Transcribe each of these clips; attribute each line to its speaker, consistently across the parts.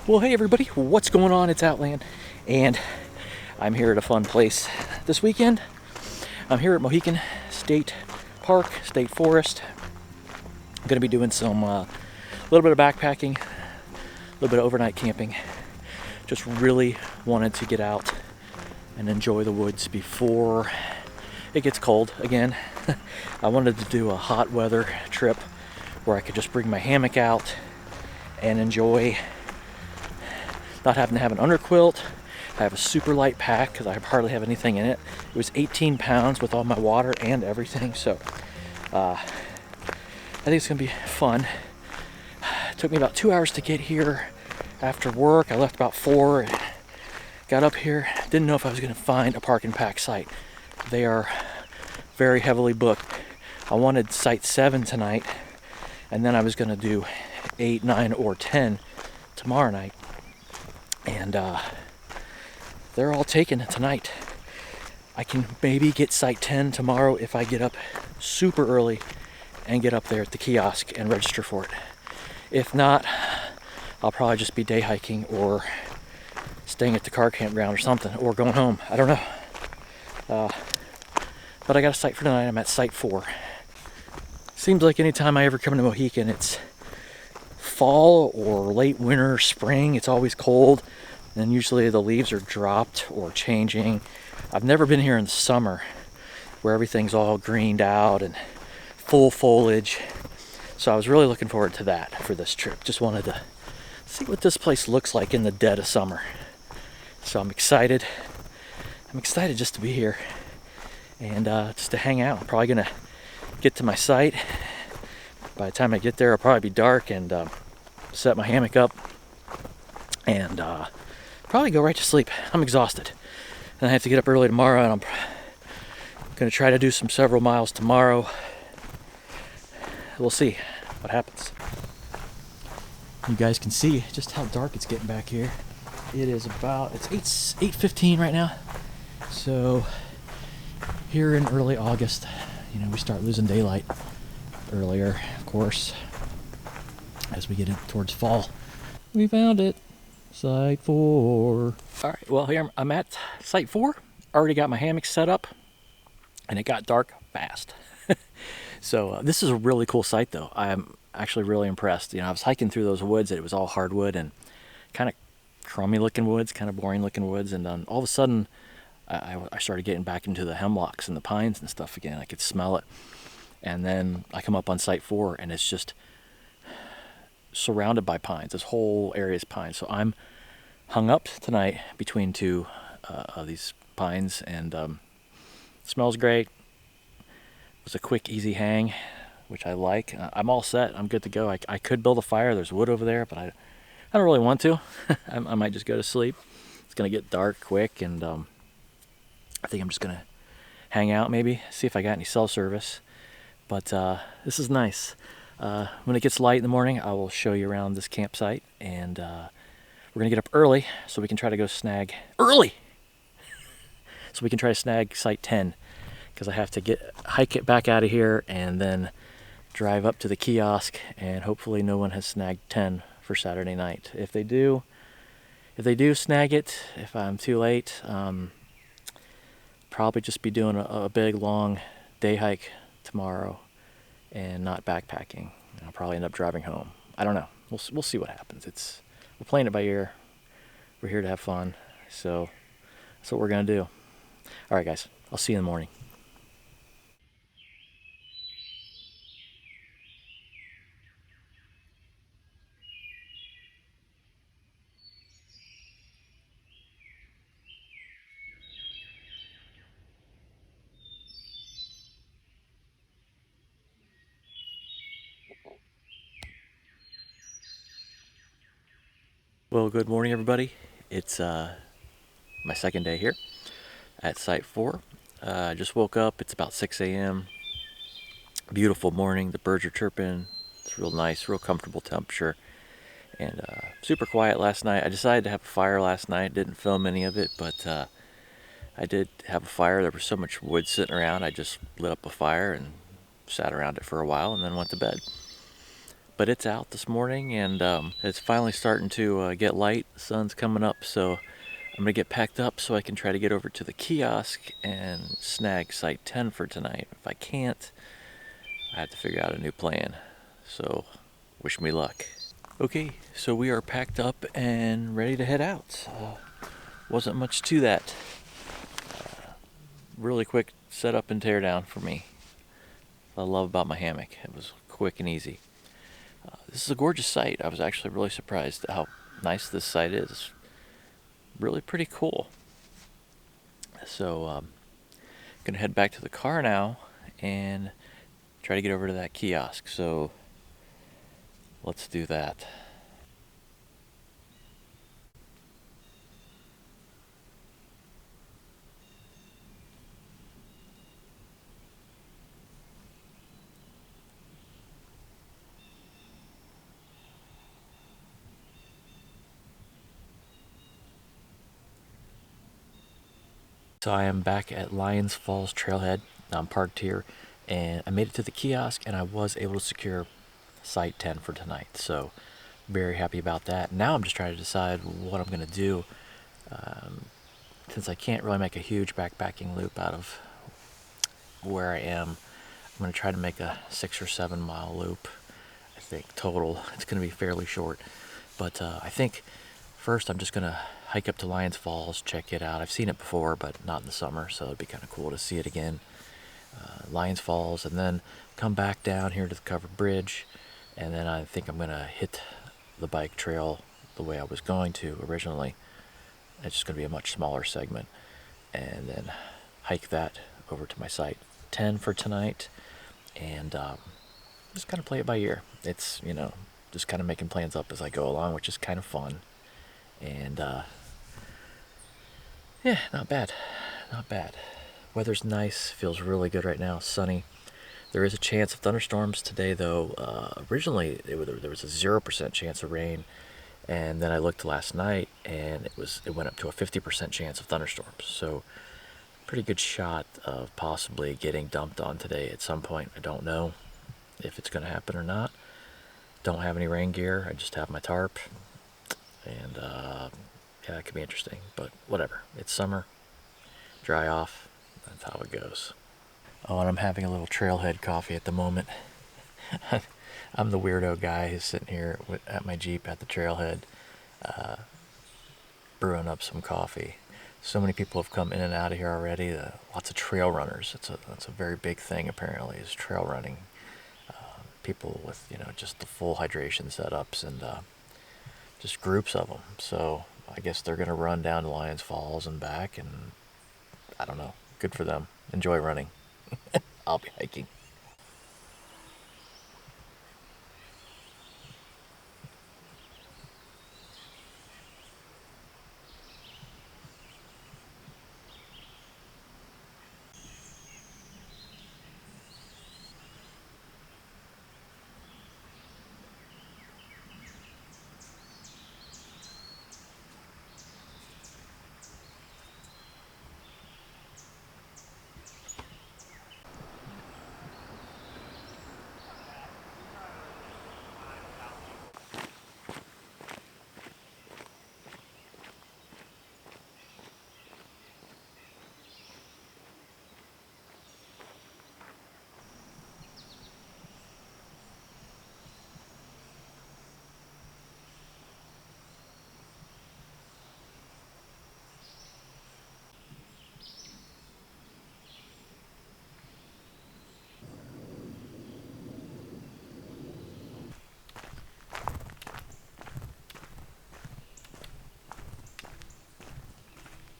Speaker 1: Well, hey everybody, what's going on? It's Outland, and I'm here at a fun place this weekend. I'm here at Mohican State Park, State Forest. I'm going to be doing some little bit of backpacking, a little bit of overnight camping. Just really wanted to get out and enjoy the woods before it gets cold again. I wanted to do a hot weather trip where I could just bring my hammock out and enjoy not having to have an underquilt. I have a super light pack because I hardly have anything in it. It was 18 pounds with all my water and everything, so I think it's gonna be fun. It took me about 2 hours to get here after work. I left about 4 and got up here. Didn't know if I was gonna find a park and pack site. They are very heavily booked. I wanted site 7 tonight, and then I was gonna do 8, 9, or 10 tomorrow night. And they're all taken tonight. I can maybe get site 10 tomorrow if I get up super early and get up there at the kiosk and register for it. If not, I'll probably just be day hiking or staying at the car campground or something, or going home. I don't know. But I got a site for tonight. I'm at site 4. Seems like anytime I ever come to Mohican, it's fall or late winter, spring. It's always cold, and usually the leaves are dropped or changing. I've never been here in the summer where everything's all greened out and full foliage, so I was really looking forward to that for this trip. Just wanted to see what this place looks like in the dead of summer. So I'm excited just to be here and just to hang out. I'm probably gonna get to my site. By the time I get there, it'll probably be dark, and set my hammock up and probably go right to sleep. I'm exhausted, and I have to get up early tomorrow, and I'm going to try to do several miles tomorrow. We'll see what happens. You guys can see just how dark it's getting back here. It is it's 8:15 right now. So here in early August, we start losing daylight earlier, of course, as we get in towards fall. We found it. Site 4. Alright, well, here I'm at site 4. Already got my hammock set up, and it got dark fast. So this is a really cool site, though. I'm actually really impressed. I was hiking through those woods, and it was all hardwood and kind of crummy looking woods, kind of boring looking woods, and all of a sudden I started getting back into the hemlocks and the pines and stuff again. I could smell it. And then I come up on site 4, and it's just surrounded by pines. This whole area is pines. So I'm hung up tonight between 2 of these pines, and smells great. It was a quick, easy hang, which I like. I'm all set. I'm good to go. I could build a fire. There's wood over there, but I don't really want to. I might just go to sleep. It's going to get dark quick, and I think I'm just going to hang out, maybe, see if I got any cell service. But this is nice. When it gets light in the morning, I will show you around this campsite, and we're gonna get up early so we can try to go snag so we can try to snag site 10, because I have to hike it back out of here and then drive up to the kiosk, and hopefully no one has snagged 10 for Saturday night. If they do snag it, if I'm too late, probably just be doing a big long day hike tomorrow and not backpacking. I'll probably end up driving home. I don't know. We'll see what happens. We're playing it by ear. We're here to have fun, so that's what we're gonna do. All right, guys. I'll see you in the morning. Well, good morning, everybody. It's my second day here at site 4. I just woke up. It's about 6 a.m. Beautiful morning. The birds are chirping. It's real nice, real comfortable temperature, and super quiet last night. I decided to have a fire last night. Didn't film any of it, but I did have a fire. There was so much wood sitting around. I just lit up a fire and sat around it for a while and then went to bed. but it's out this morning, and it's finally starting to get light. The sun's coming up, so I'm gonna get packed up so I can try to get over to the kiosk and snag site 10 for tonight. If I can't, I have to figure out a new plan. So wish me luck. Okay, so we are packed up and ready to head out. Wasn't much to that. Really quick setup and tear down for me. I love about my hammock. It was quick and easy. This is a gorgeous site. I was actually really surprised at how nice this site is. Really pretty cool. So I'm gonna head back to the car now and try to get over to that kiosk. So let's do that. So I am back at Lyons Falls Trailhead. I'm parked here, and I made it to the kiosk, and I was able to secure site 10 for tonight. So very happy about that. Now I'm just trying to decide what I'm going to do. Since I can't really make a huge backpacking loop out of where I am, I'm going to try to make a 6 or 7 mile loop. I think total it's going to be fairly short, but I think first I'm just going to hike up to Lyons Falls, check it out. I've seen it before, but not in the summer, so it'd be kind of cool to see it again. Lyons Falls, and then come back down here to the covered bridge, and then I think I'm going to hit the bike trail the way I was going to originally. It's just going to be a much smaller segment, and then hike that over to my site 10 for tonight, and just kind of play it by ear. It's, you know, just kind of making plans up as I go along, which is kind of fun. And yeah, not bad, not bad. Weather's nice, feels really good right now, sunny. There is a chance of thunderstorms today, though. Originally, there was a 0% chance of rain, and then I looked last night, and it went up to a 50% chance of thunderstorms. So, pretty good shot of possibly getting dumped on today at some point. I don't know if it's going to happen or not. Don't have any rain gear. I just have my tarp, and yeah, it could be interesting, but whatever. It's summer, dry off, that's how it goes. Oh, and I'm having a little trailhead coffee at the moment. I'm the weirdo guy who's sitting here at my Jeep at the trailhead, brewing up some coffee. So many people have come in and out of here already. Lots of trail runners. That's a very big thing apparently, is trail running. People with, you know, just the full hydration setups, and just groups of them. So I guess they're going to run down to Lyons Falls and back, and I don't know. Good for them. Enjoy running. I'll be hiking.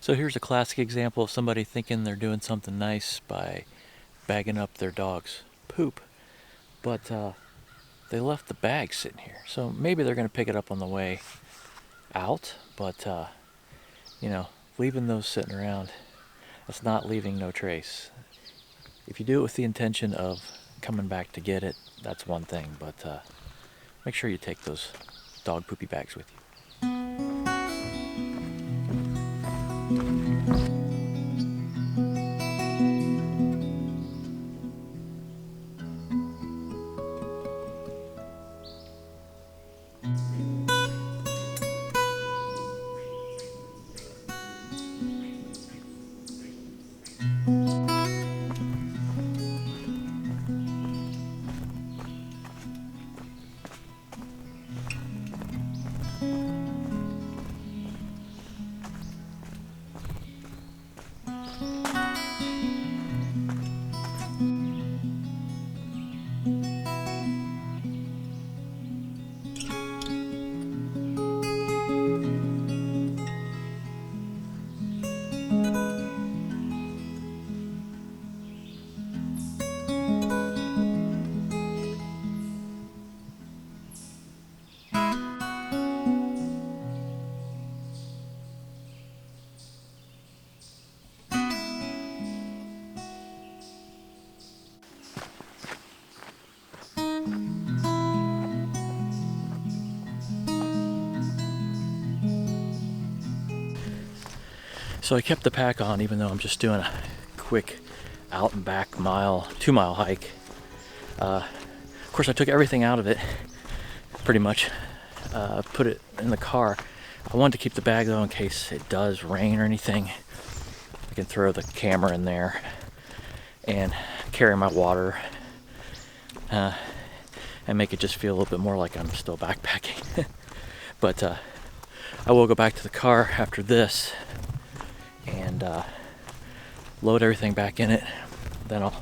Speaker 1: So here's a classic example of somebody thinking they're doing something nice by bagging up their dog's poop, but they left the bag sitting here. So maybe they're going to pick it up on the way out, but you know, leaving those sitting around, that's not leaving no trace. If you do it with the intention of coming back to get it, that's one thing, but make sure you take those dog poopy bags with you. So I kept the pack on even though I'm just doing a quick out and back 2-mile hike. Of course I took everything out of it, pretty much, put it in the car. I wanted to keep the bag though in case it does rain or anything. I can throw the camera in there and carry my water and make it just feel a little bit more like I'm still backpacking. But I will go back to the car after this and load everything back in it. Then I'll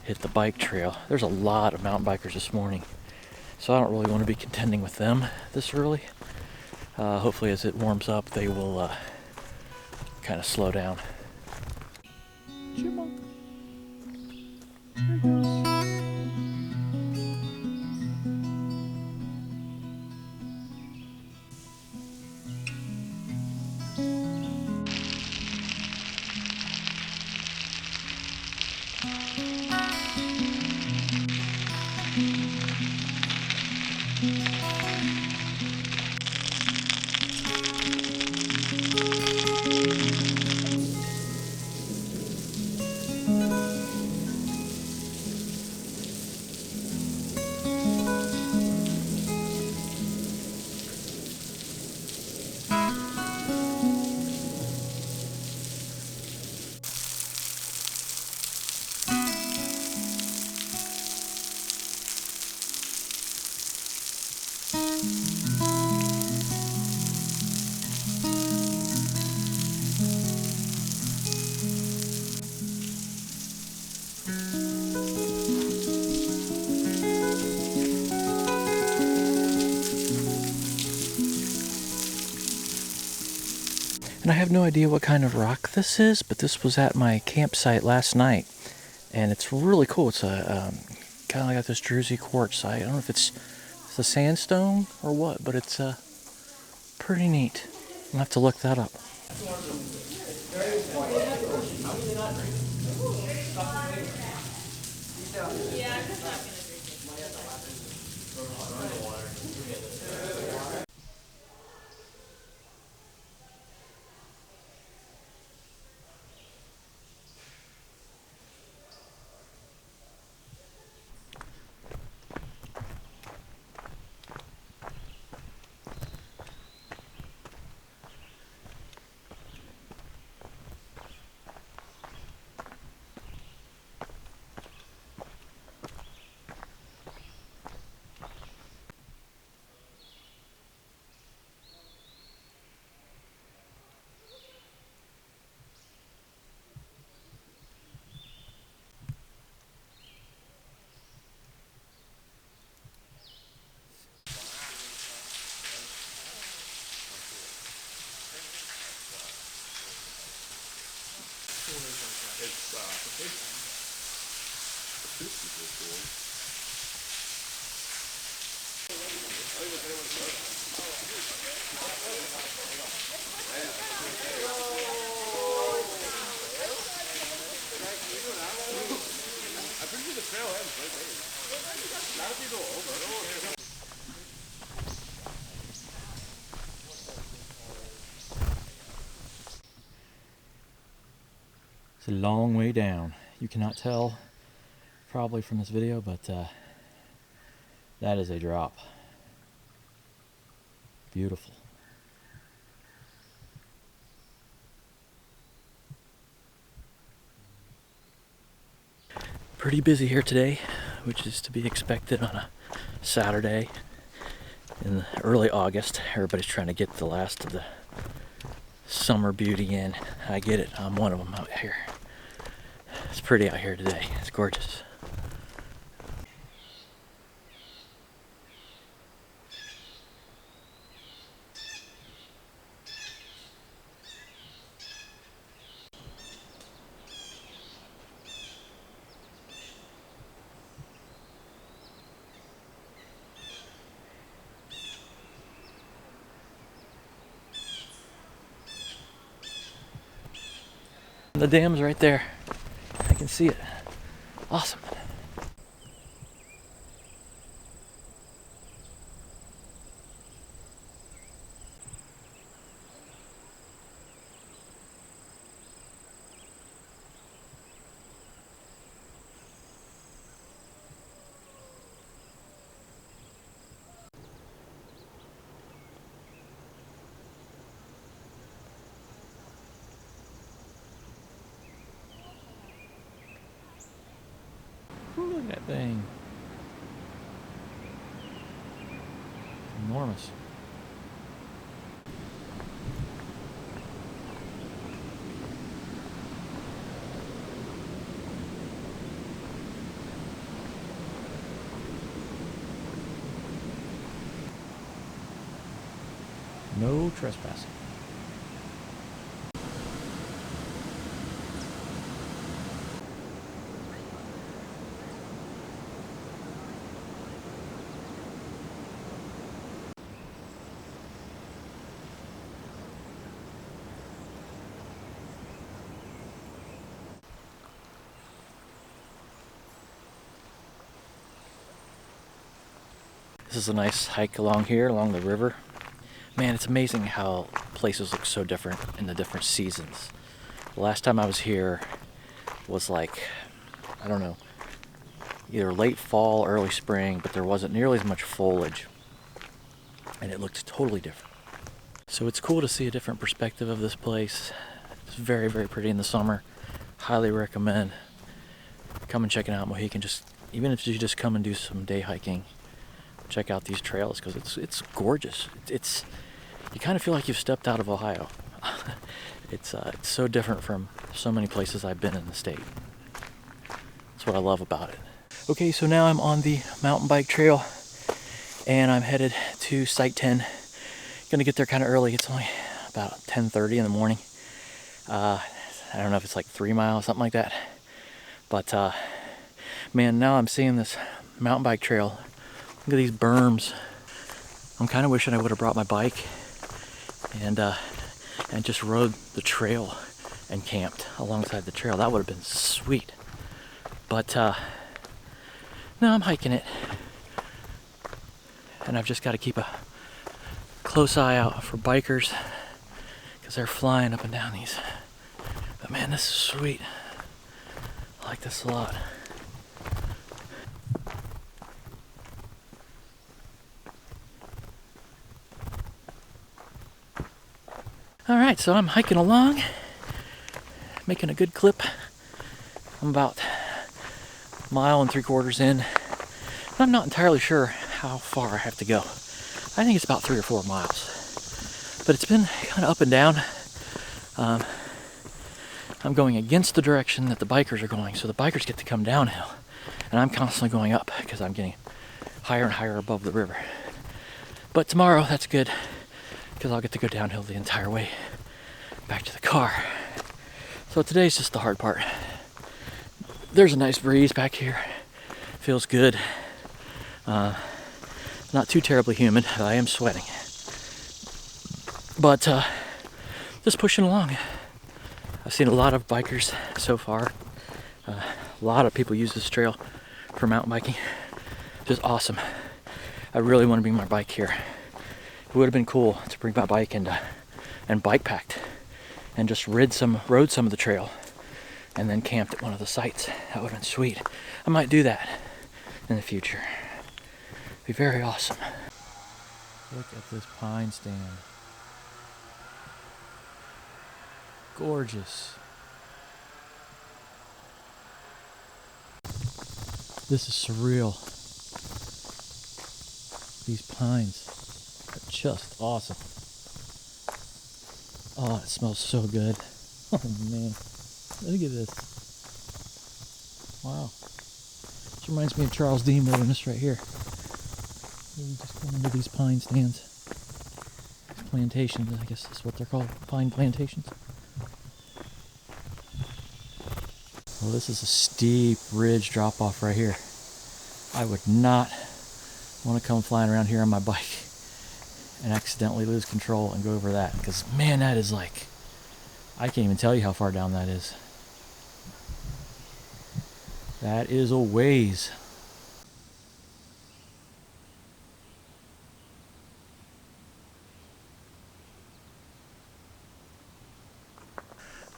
Speaker 1: hit the bike trail. There's a lot of mountain bikers this morning, so I don't really want to be contending with them this early. Hopefully as it warms up they will kind of slow down. Chipmunk. There he goes. And I have no idea what kind of rock this is, but this was at my campsite last night, and it's really cool. It's a kind of like this Druzy quartz. I don't know if it's a sandstone or what, but it's pretty neat. I'll have to look that up. It's a long way down. You cannot tell probably from this video, but that is a drop. Beautiful. Pretty busy here today, which is to be expected on a Saturday in early August. Everybody's trying to get the last of the summer beauty in. I get it. I'm one of them out here. It's pretty out here today. It's gorgeous. The dam's right there. I can see it. Awesome. Look at that thing. Enormous. No trespassing. This is a nice hike along here, along the river. Man, it's amazing how places look so different in the different seasons. The last time I was here was like, I don't know, either late fall, early spring, but there wasn't nearly as much foliage. And it looked totally different. So it's cool to see a different perspective of this place. It's very, very pretty in the summer. Highly recommend come and checking out Mohican. Even if you just come and do some day hiking, check out these trails because it's gorgeous. You kind of feel like you've stepped out of Ohio. It's so different from so many places I've been in the state. That's what I love about it. Okay, so now I'm on the mountain bike trail and I'm headed to Site 10. Gonna get there kind of early. It's only about 10:30 in the morning. I don't know if it's like 3 miles, something like that. But man, now I'm seeing this mountain bike trail. Look at these berms. I'm kind of wishing I would have brought my bike and just rode the trail and camped alongside the trail. That would have been sweet. But now I'm hiking it. And I've just got to keep a close eye out for bikers because they're flying up and down these. But man, this is sweet. I like this a lot. Alright, so I'm hiking along, making a good clip. I'm about 1 3/4 miles in. I'm not entirely sure how far I have to go. I think it's about 3 or 4 miles. But it's been kind of up and down. I'm going against the direction that the bikers are going, so the bikers get to come downhill. And I'm constantly going up because I'm getting higher and higher above the river. But tomorrow, that's good, because I'll get to go downhill the entire way back to the car. So today's just the hard part. There's a nice breeze back here. Feels good. Not too terribly humid, but I am sweating. But just pushing along. I've seen a lot of bikers so far. A lot of people use this trail for mountain biking. Just awesome. I really want to bring my bike here. It would have been cool to bring my bike and bike packed and just rode some of the trail and then camped at one of the sites. That would have been sweet. I might do that in the future. It'd be very awesome. Look at this pine stand. Gorgeous. This is surreal. These pines are just awesome. Oh, it smells so good. Oh man, look at this. Wow. This reminds me of Charles Dean Wilderness right here. We just come into these pine stands. These plantations, I guess that's what they're called, pine plantations. Well, this is a steep ridge drop off right here. I would not want to come flying around here on my bike and accidentally lose control and go over that, because man, that is like, I can't even tell you how far down that is. That is a ways.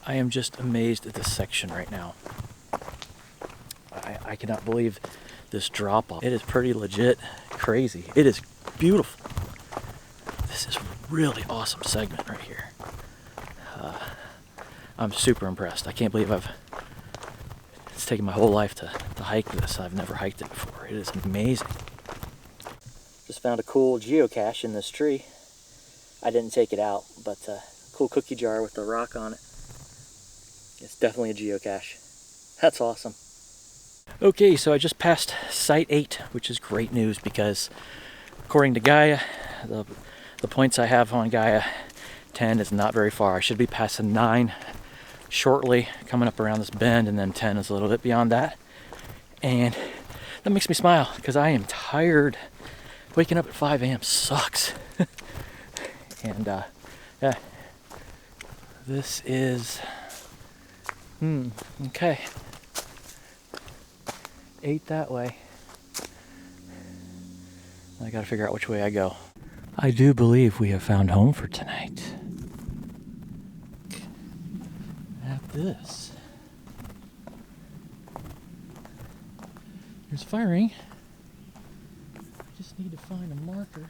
Speaker 1: I am just amazed at this section right now. I cannot believe this drop off. It is pretty legit crazy. It is beautiful. This is a really awesome segment right here. I'm super impressed. I can't believe I've It's taken my whole life to hike this. I've never hiked it before. It is amazing. Just found a cool geocache in this tree. I didn't take it out, but cool cookie jar with the rock on it. It's definitely a geocache. That's awesome. Okay, so I just passed Site 8, which is great news because according to Gaia, the points I have on Gaia 10 is not very far. I should be passing 9 shortly, coming up around this bend, and then 10 is a little bit beyond that. And that makes me smile because I am tired. Waking up at 5 a.m. sucks. And yeah, this is okay. 8 that way. I gotta figure out which way I go. I do believe we have found home for tonight. At this. There's firing. I just need to find a marker.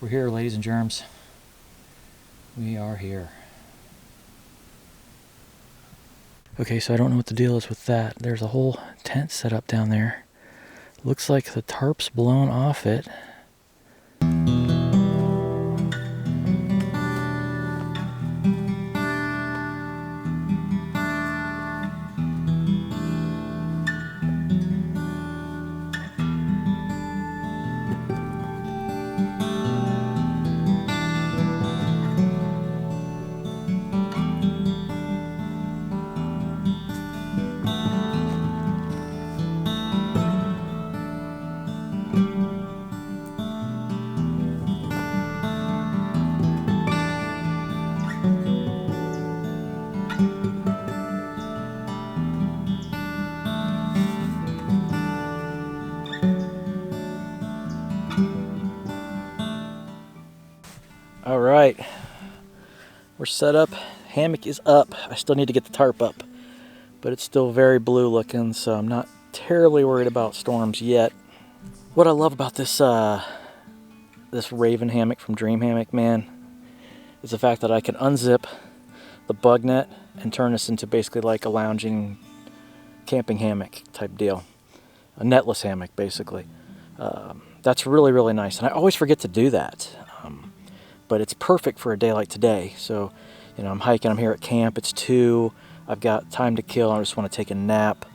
Speaker 1: We're here, ladies and germs. We are here. Okay, so I don't know what the deal is with that. There's a whole tent set up down there. Looks like the tarp's blown off it. All right, we're set up. Hammock is up. I still need to get the tarp up, but it's still very blue looking, so I'm not terribly worried about storms yet. What I love about this this Raven hammock from Dream Hammock, man, is the fact that I can unzip the bug net and turn this into basically like a lounging camping hammock type deal. A netless hammock, basically. That's really, really nice, and I always forget to do that. But it's perfect for a day like today. So, you know, I'm hiking, I'm here at camp, it's 2, I've got time to kill, I just want to take a nap.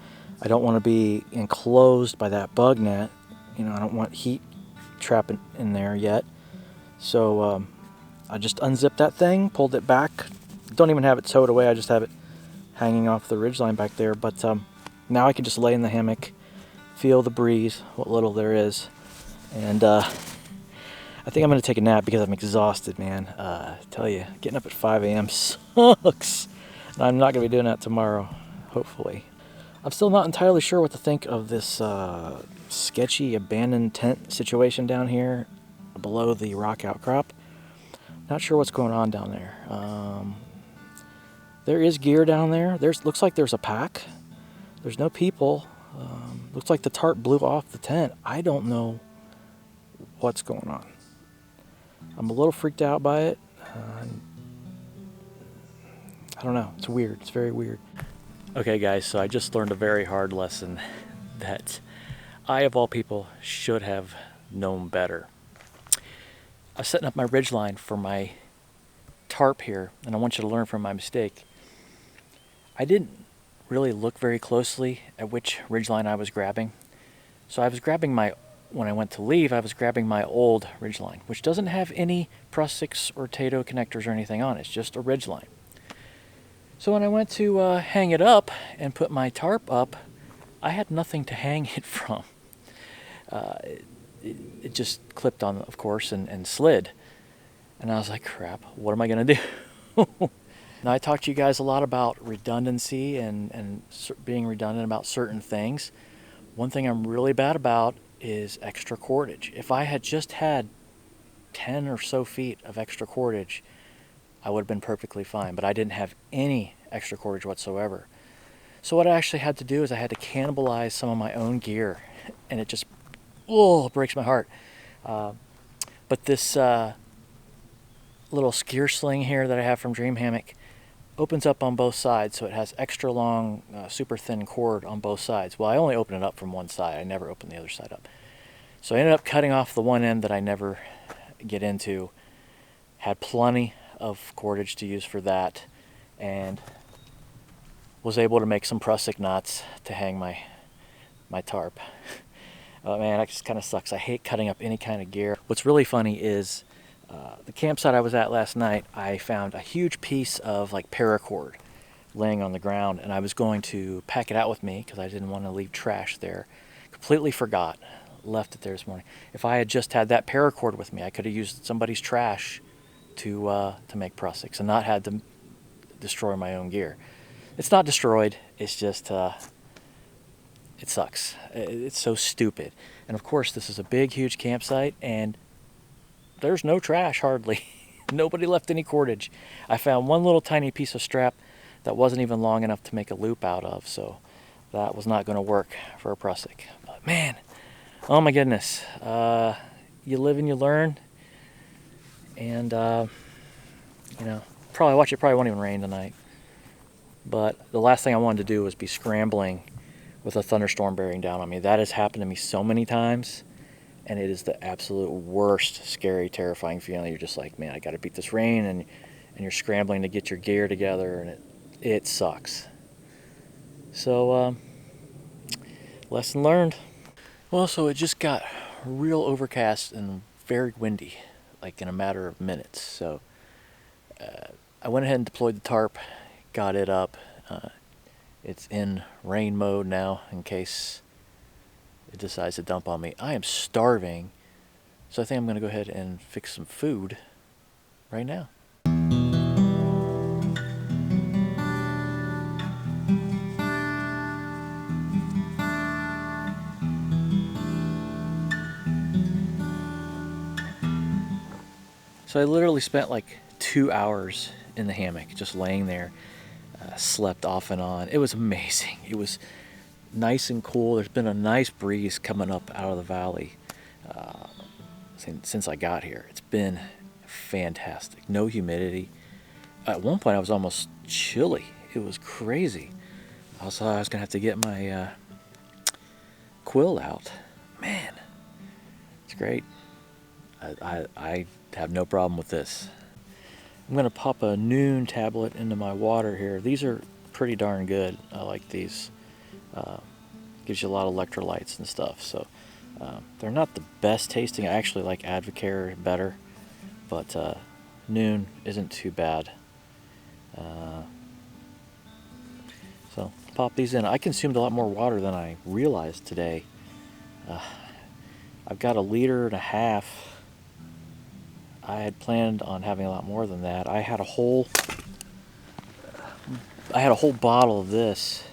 Speaker 1: I don't want to be enclosed by that bug net. You know, I don't want heat trapping in there yet. So I just unzipped that thing, pulled it back. Don't even have it towed away, I just have it hanging off the ridgeline back there. But now I can just lay in the hammock, feel the breeze, what little there is, and I think I'm going to take a nap because I'm exhausted, man. I tell you, getting up at 5 a.m. sucks. And I'm not going to be doing that tomorrow, hopefully. I'm still not entirely sure what to think of this sketchy abandoned tent situation down here below the rock outcrop. Not sure what's going on down there. There is gear down there. Looks like there's a pack. There's no people. Looks like the tarp blew off the tent. I don't know what's going on. I'm a little freaked out by it. I don't know. It's weird. It's very weird. Okay, guys, so I just learned a very hard lesson that I, of all people, should have known better. I'm setting up my ridgeline for my tarp here, and I want you to learn from my mistake. I didn't really look very closely at which ridgeline I was grabbing. So I was grabbing when I went to leave, I was grabbing my old ridgeline, which doesn't have any Prus-6 or Tato connectors or anything on it. It's just a ridgeline. So when I went to hang it up and put my tarp up, I had nothing to hang it from. It just clipped on, of course, and slid. And I was like, crap, what am I going to do? Now, I talked to you guys a lot about redundancy and being redundant about certain things. One thing I'm really bad about is extra cordage. If I had just had 10 or so feet of extra cordage, I would have been perfectly fine, but I didn't have any extra cordage whatsoever. So what I actually had to do is I had to cannibalize some of my own gear, and it just, it breaks my heart. But this little skier sling here that I have from Dream Hammock, opens up on both sides, so it has extra long, super thin cord on both sides. Well, I only open it up from one side. I never open the other side up. So I ended up cutting off the one end that I never get into. Had plenty of cordage to use for that, and was able to make some prusik knots to hang my tarp. Oh man, that just kind of sucks. I hate cutting up any kind of gear. What's really funny is the campsite I was at last night, I found a huge piece of like paracord laying on the ground, and I was going to pack it out with me because I didn't want to leave trash there. Completely forgot. Left it there this morning. If I had just had that paracord with me, I could have used somebody's trash to make prusiks and not had to destroy my own gear. It's not destroyed. It's just it sucks. It's so stupid. And of course, this is a big, huge campsite, and there's no trash hardly. Nobody left any cordage. I found one little tiny piece of strap that wasn't even long enough to make a loop out of, so that was not going to work for a prusik. But man, oh my goodness, you live and you learn, and you know, it probably won't even rain tonight. But the last thing I wanted to do was be scrambling with a thunderstorm bearing down on me. That has happened to me so many times, and it is the absolute worst, scary, terrifying feeling. You're just like, man, I got to beat this rain, and you're scrambling to get your gear together, and it sucks. So, lesson learned. Well, so it just got real overcast and very windy, like in a matter of minutes. So I went ahead and deployed the tarp, got it up. It's in rain mode now in case it decides to dump on me. I am starving, so I think I'm going to go ahead and fix some food right now. So I literally spent like 2 hours in the hammock, just laying there, slept off and on. It was amazing. It was nice and cool. There's been a nice breeze coming up out of the valley since I got here. It's been fantastic. No humidity. At one point I was almost chilly. It was crazy. Also, I was gonna have to get my quill out. Man, it's great. I have no problem with this. I'm gonna pop a Noon tablet into my water here. These are pretty darn good. I like these. Gives you a lot of electrolytes and stuff. So they're not the best tasting. I actually like Advocare better, but Noon isn't too bad. So pop these in. I consumed a lot more water than I realized today. I've got 1.5 liters. I had planned on having a lot more than that. I had a whole bottle of this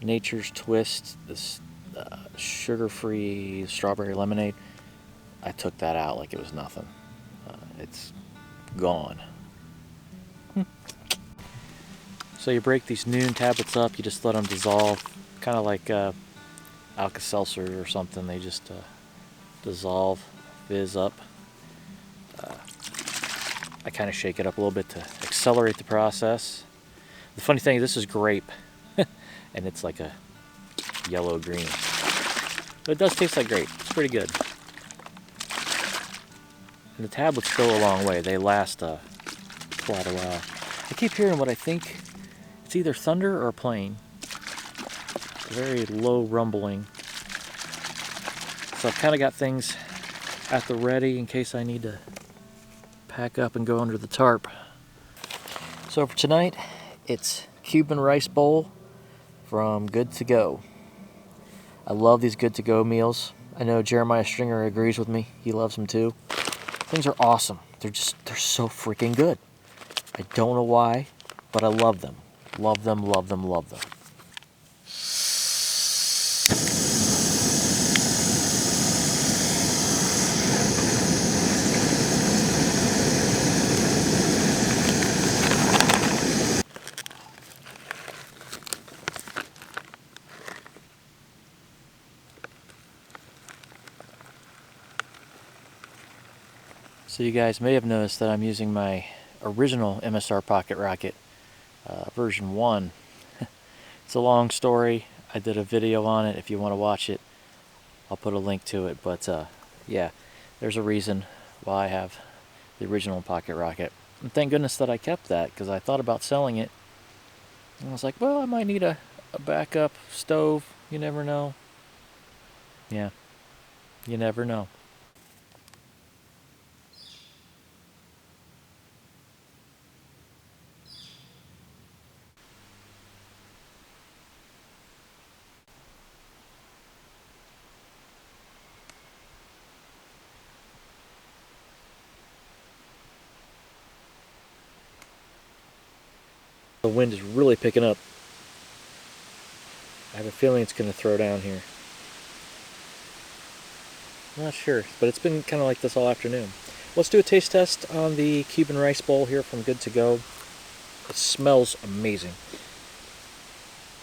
Speaker 1: Nature's Twist, this sugar-free strawberry lemonade. I took that out like it was nothing. It's gone. So you break these Noon tablets up, you just let them dissolve, kind of like Alka-Seltzer or something. They just dissolve, fizz up. I kind of shake it up a little bit to accelerate the process. The funny thing is, this is grape, and it's like a yellow-green. But it does taste like grape. It's pretty good. And the tablets go a long way. They last quite a while. I keep hearing what I think, it's either thunder or a plane. Very low rumbling. So I've kind of got things at the ready in case I need to pack up and go under the tarp. So for tonight, it's Cuban rice bowl from Good to Go. I love these Good to Go meals. I know Jeremiah Stringer agrees with me. He loves them too. Things are awesome. They're so freaking good. I don't know why, but I love them. Love them, love them, love them. So you guys may have noticed that I'm using my original MSR pocket rocket. version 1. It's a long story. I did a video on it. If you want to watch it, I'll put a link to it. But yeah, there's a reason why I have the original Pocket Rocket. And thank goodness that I kept that, because I thought about selling it. And I was like, well, I might need a backup stove. You never know. Yeah, you never know. The wind is really picking up. I have a feeling it's going to throw down here. I'm not sure, but it's been kind of like this all afternoon. Let's do a taste test on the Cuban rice bowl here from Good to Go. It smells amazing,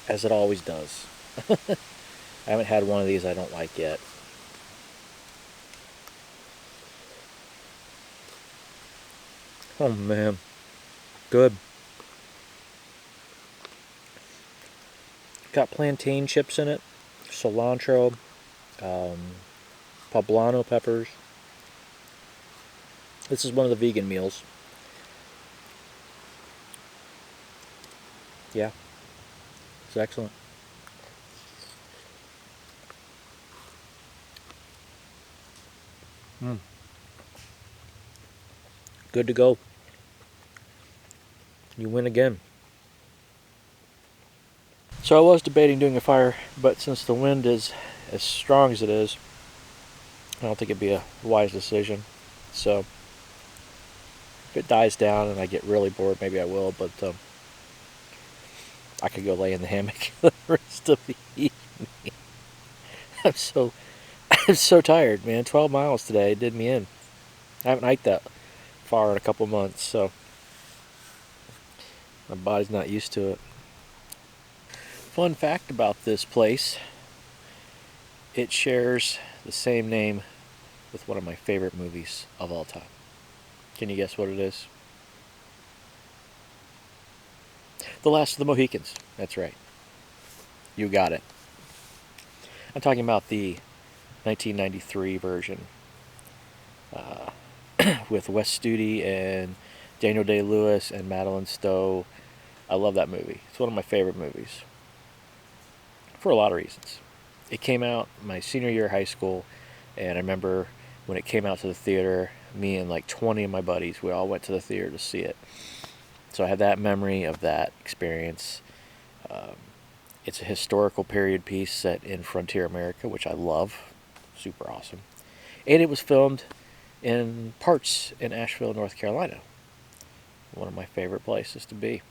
Speaker 1: as it always does. I haven't had one of these I don't like yet. Oh man, good. Got plantain chips in it, cilantro, poblano peppers. This is one of the vegan meals. Yeah, it's excellent. Good to go. You win again. So I was debating doing a fire, but since the wind is as strong as it is, I don't think it'd be a wise decision. So if it dies down and I get really bored, maybe I will, but I could go lay in the hammock the rest of the evening. I'm so tired, man. 12 miles today did me in. I haven't hiked that far in a couple months, so my body's not used to it. Fun fact about this place, it shares the same name with one of my favorite movies of all time. Can you guess what it is? The Last of the Mohicans. That's right. You got it. I'm talking about the 1993 version with Wes Studi and Daniel Day-Lewis and Madeline Stowe. I love that movie. It's one of my favorite movies for a lot of reasons. It came out my senior year of high school, and I remember when it came out to the theater, me and like 20 of my buddies, we all went to the theater to see it. So I have that memory of that experience. It's a historical period piece set in frontier America, which I love. Super awesome. And it was filmed in parts in Asheville, North Carolina. One of my favorite places to be.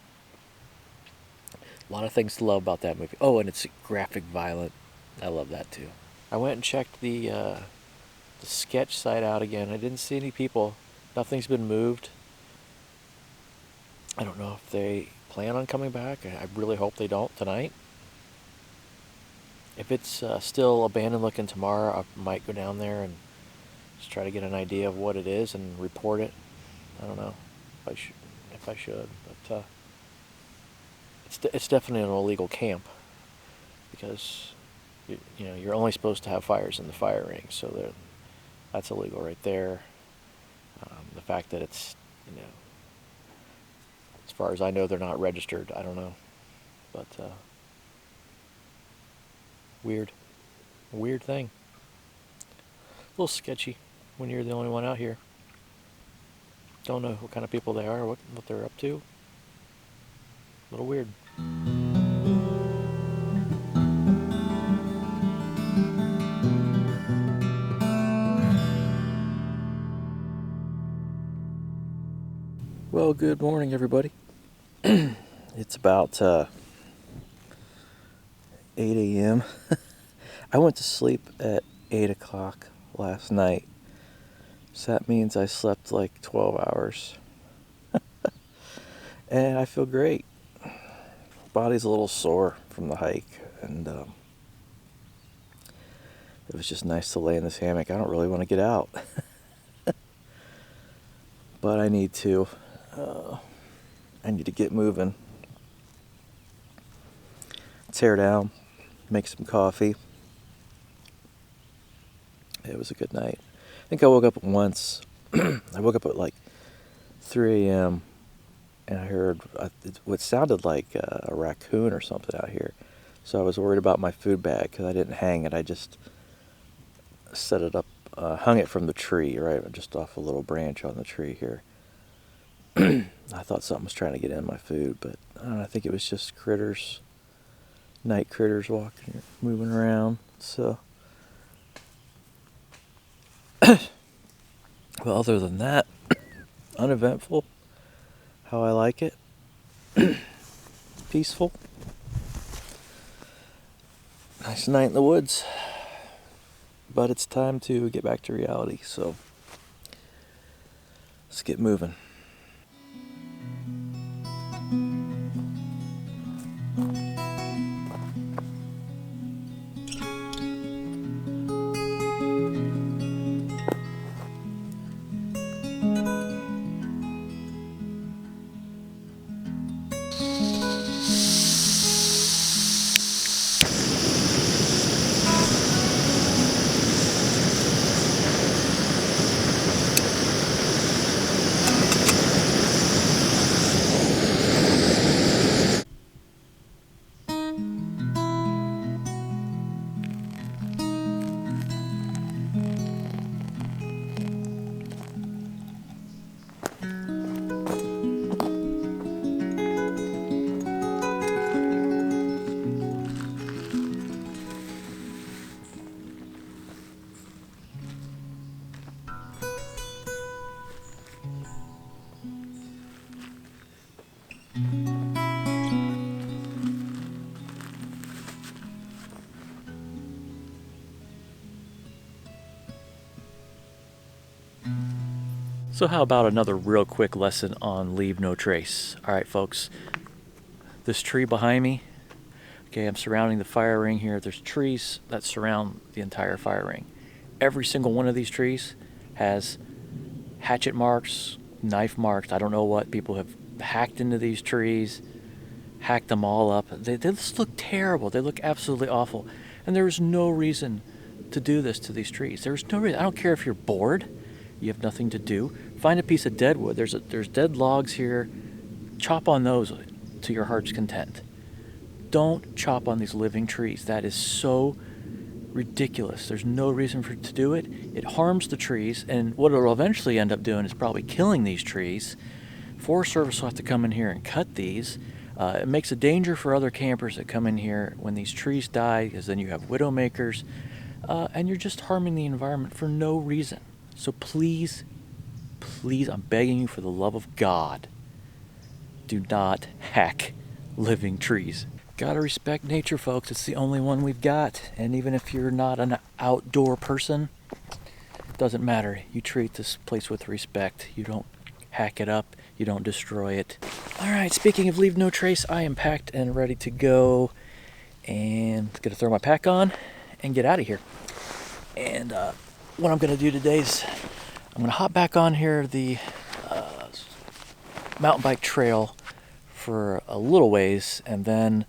Speaker 1: A lot of things to love about that movie. Oh, and it's graphic violent. I love that too. I went and checked the sketch site out again. I didn't see any people. Nothing's been moved. I don't know if they plan on coming back. I really hope they don't tonight. If it's still abandoned looking tomorrow, I might go down there and just try to get an idea of what it is and report it. I don't know if I should, but it's definitely an illegal camp, because you know, you're only supposed to have fires in the fire ring, so that's illegal right there. The fact that it's, you know, as far as I know, they're not registered. I don't know, but weird thing. A little sketchy when you're the only one out here. Don't know what kind of people they are, what they're up to. A little weird. Well, good morning, everybody. It's about 8 a.m. I went to sleep at 8 o'clock last night, so that means I slept like 12 hours. And I feel great. Body's a little sore from the hike, and it was just nice to lay in this hammock. I don't really want to get out, but I need to. I need to get moving. tear down, make some coffee. It was a good night. I think I woke up once. I woke up at like 3 a.m. and I heard what sounded like a raccoon or something out here. So I was worried about my food bag because I didn't hang it. I just set it up, hung it from the tree, right, just off a little branch on the tree here. I thought something was trying to get in my food, but I don't know, I think it was just critters, night critters walking, moving around. So, well, other than that, uneventful, how I like it, peaceful, nice night in the woods, but it's time to get back to reality, so let's get moving. So how about another real quick lesson on leave no trace? All right, folks, this tree behind me, okay, I'm surrounding the fire ring here. There's trees that surround the entire fire ring. Every single one of these trees has hatchet marks, knife marks. I don't know what. People have hacked into these trees, hacked them all up. They just look terrible. They look absolutely awful. And there is no reason to do this to these trees. There's no reason. I don't care if you're bored, you have nothing to do. Find a piece of dead wood. There's dead logs here. Chop on those to your heart's content. Don't chop on these living trees. That is so ridiculous. There's no reason for it to do it. It harms the trees, and what it'll eventually end up doing is probably killing these trees. Forest Service will have to come in here and cut these. It makes a danger for other campers that come in here when these trees die, because then you have widowmakers, and you're just harming the environment for no reason. So please, please, I'm begging you for the love of God, do not hack living trees. Gotta respect nature, folks. It's the only one we've got. And even if you're not an outdoor person, it doesn't matter. You treat this place with respect. You don't hack it up. You don't destroy it. All right, speaking of leave no trace, I am packed and ready to go. And I'm gonna throw my pack on and get out of here. And what I'm gonna do today is I'm gonna hop back on here the mountain bike trail for a little ways, and then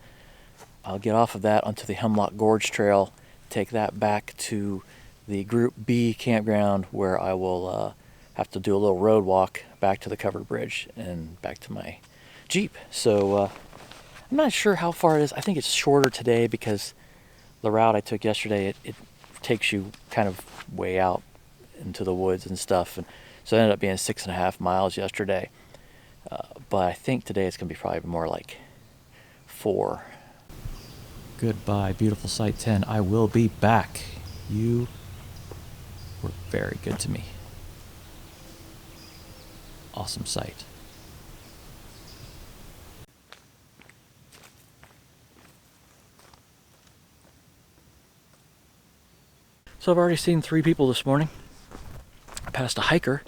Speaker 1: I'll get off of that onto the Hemlock Gorge Trail, take that back to the Group B campground, where I will have to do a little road walk back to the covered bridge and back to my Jeep. So I'm not sure how far it is. I think it's shorter today because the route I took yesterday, it takes you kind of way out into the woods and stuff. And so it ended up being 6.5 miles yesterday. But I think today it's going to be probably more like 4. Goodbye, beautiful Site 10. I will be back. You were very good to me. Awesome site. So I've already seen 3 people this morning. I passed a hiker.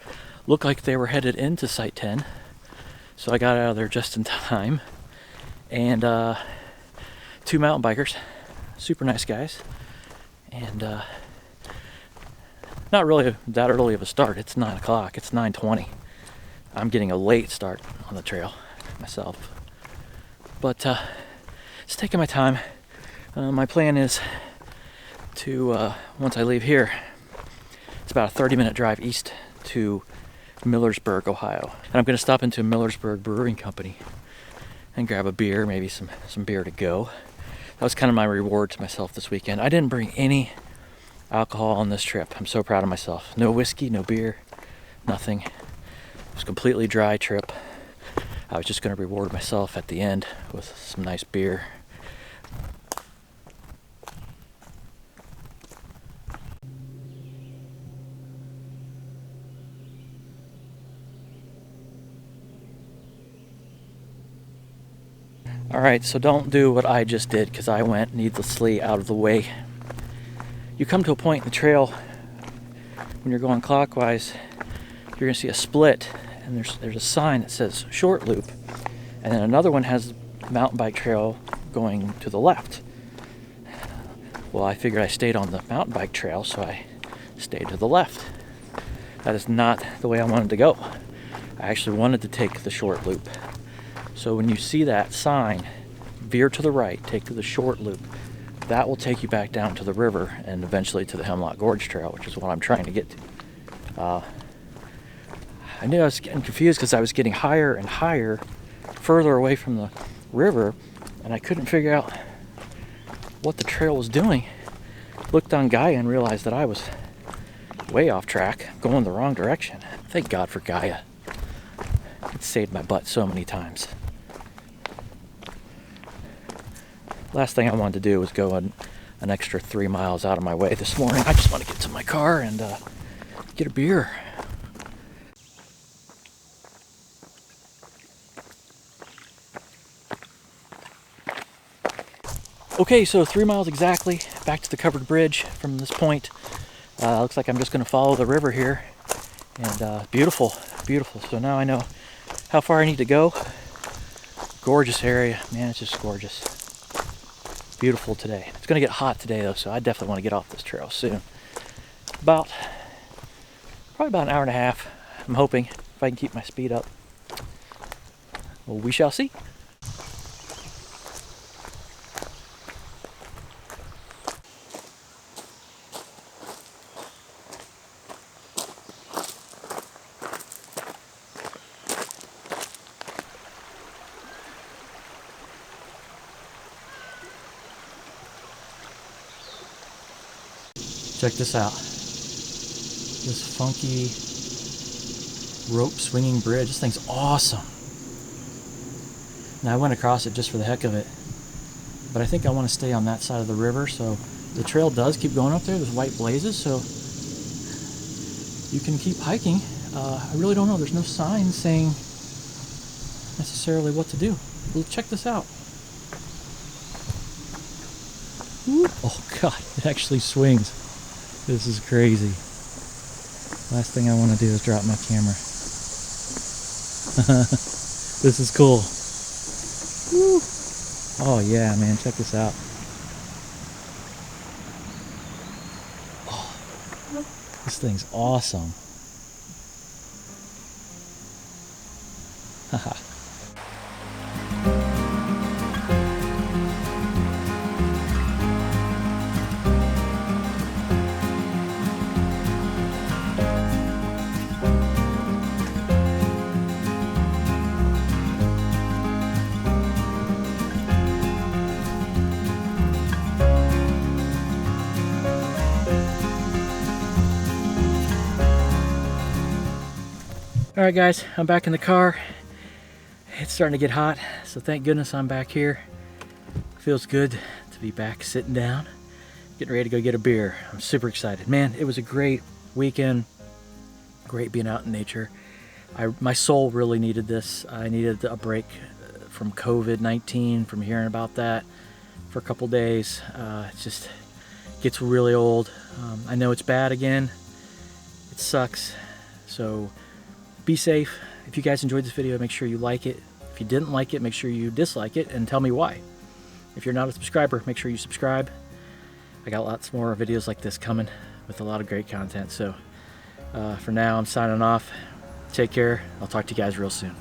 Speaker 1: Looked like they were headed into Site 10. So I got out of there just in time. And 2 mountain bikers, super nice guys, and not really that early of a start. It's 9 o'clock, it's 9:20. I'm getting a late start on the trail myself, but just taking my time, My plan is to, once I leave here, it's about a 30-minute drive east to Millersburg, Ohio. And I'm going to stop into Millersburg Brewing Company and grab a beer, maybe some beer to go. That was kind of my reward to myself this weekend. I didn't bring any alcohol on this trip. I'm so proud of myself. No whiskey, no beer, nothing. It was a completely dry trip. I was just going to reward myself at the end with some nice beer. Alright, so don't do what I just did, because I went needlessly out of the way. You come to a point in the trail when you're going clockwise, you're going to see a split, and there's a sign that says short loop, and then another one has a mountain bike trail going to the left. Well, I figured I stayed on the mountain bike trail, so I stayed to the left. That is not the way I wanted to go. I actually wanted to take the short loop. So when you see that sign, veer to the right, take the short loop. That will take you back down to the river and eventually to the Hemlock Gorge Trail, which is what I'm trying to get to. I knew I was getting confused because I was getting higher and higher, further away from the river, and I couldn't figure out what the trail was doing. Looked on Gaia and realized that I was way off track, going the wrong direction. Thank God for Gaia. It saved my butt so many times. Last thing I wanted to do was go an extra 3 miles out of my way this morning. I just want to get to my car and get a beer. Okay, so 3 miles exactly, back to the covered bridge from this point. Looks like I'm just going to follow the river here. And beautiful, beautiful. So now I know how far I need to go. Gorgeous area. Man, it's just gorgeous. Beautiful today. It's going to get hot today, though, so I definitely want to get off this trail soon. Probably about an hour and a half, I'm hoping, if I can keep my speed up. Well, we shall see. Check this out. This funky rope swinging bridge. This thing's awesome. Now I went across it just for the heck of it, but I think I want to stay on that side of the river. So the trail does keep going up there. There's white blazes, so you can keep hiking. I really don't know. There's no sign saying necessarily what to do. Well, check this out. Ooh. Oh God, it actually swings. This is crazy. Last thing I want to do is drop my camera. This is cool. Woo. Oh yeah, man, check this out. Oh, this thing's awesome. Haha. Alright guys, I'm back in the car. It's starting to get hot, so thank goodness I'm back here. Feels good to be back sitting down, getting ready to go get a beer. I'm super excited. Man, it was a great weekend. Great being out in nature. My soul really needed this. I needed a break from COVID-19, from hearing about that for a couple days. It just gets really old. I know it's bad again. It sucks. So be safe. If you guys enjoyed this video, make sure you like it. If you didn't like it, make sure you dislike it and tell me why. If you're not a subscriber, make sure you subscribe. I got lots more videos like this coming with a lot of great content. So for now, I'm signing off. Take care. I'll talk to you guys real soon.